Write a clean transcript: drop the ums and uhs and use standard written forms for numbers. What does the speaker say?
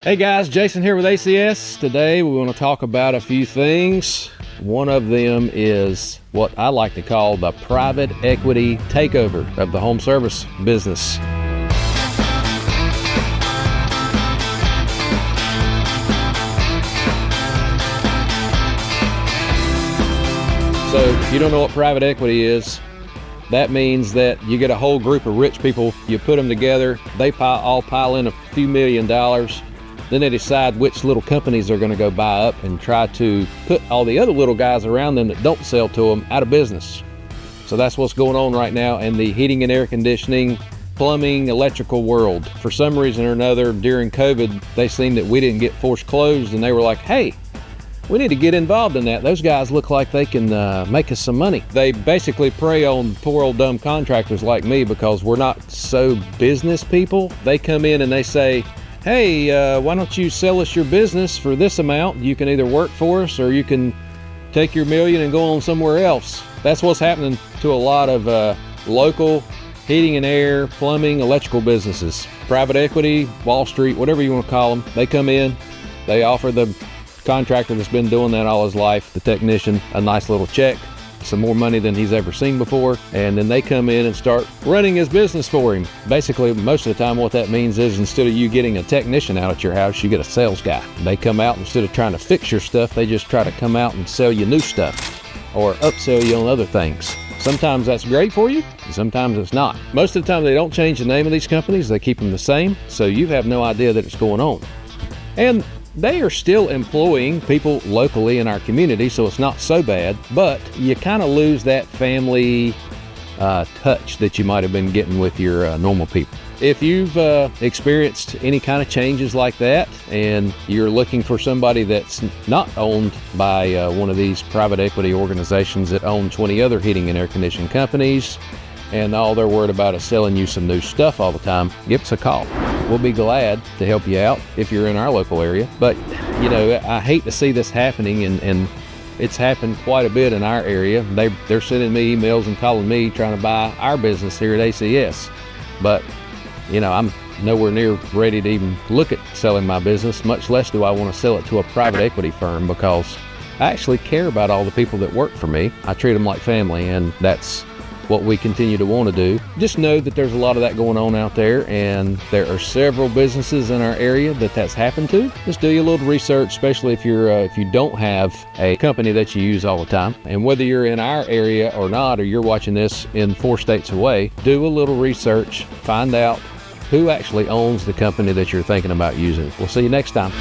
Hey guys, Jason here with ACS. Today we want to talk about a few things. One of them is what I like to call the private equity takeover of the home service business. So if you don't know what private equity is, that means that you get a whole group of rich people, you put them together, they all pile in a few $1 million. Then they decide which little companies they're going to go buy up and try to put all the other little guys around them that don't sell to them out of business. So that's what's going on right now in the heating and air conditioning, plumbing, electrical world. For some reason or another, during COVID, they seen that we didn't get forced closed, and they were like, hey, we need to get involved in that. Those guys look like they can make us some money. They basically prey on poor old dumb contractors like me because we're not so business people. They come in and they say, hey, why don't you sell us your business for this amount? You can either work for us or you can take your $1 million and go on somewhere else. That's what's happening to a lot of local heating and air, plumbing, electrical businesses. Private equity, Wall Street, whatever you want to call them. They come in, they offer the contractor that's been doing that all his life, the technician, a nice little check, some more money than he's ever seen before, and then they come in and start running his business for him. Basically, most of the time what that means is instead of you getting a technician out at your house, you get a sales guy. They come out, instead of trying to fix your stuff, they just try to come out and sell you new stuff or upsell you on other things. Sometimes that's great for you, and sometimes it's not. Most of the time they don't change the name of these companies, they keep them the same, so you have no idea that it's going on. And they are still employing people locally in our community, so it's not so bad, but you kind of lose that family touch that you might have been getting with your normal people. If you've experienced any kind of changes like that and you're looking for somebody that's not owned by one of these private equity organizations that own 20 other heating and air conditioning companies, and all they're worried about is selling you some new stuff all the time, give us a call. We'll be glad to help you out if you're in our local area. But, you know, I hate to see this happening, and it's happened quite a bit in our area. They're sending me emails and calling me trying to buy our business here at ACS. But, you know, I'm nowhere near ready to even look at selling my business, much less do I want to sell it to a private equity firm, because I actually care about all the people that work for me. I treat them like family, and that's what we continue to want to do. Just know that there's a lot of that going on out there, and there are several businesses in our area that's happened to. Just do your little research, especially if you don't have a company that you use all the time. And whether you're in our area or not, or you're watching this in 4 states away, do a little research, find out who actually owns the company that you're thinking about using. We'll see you next time.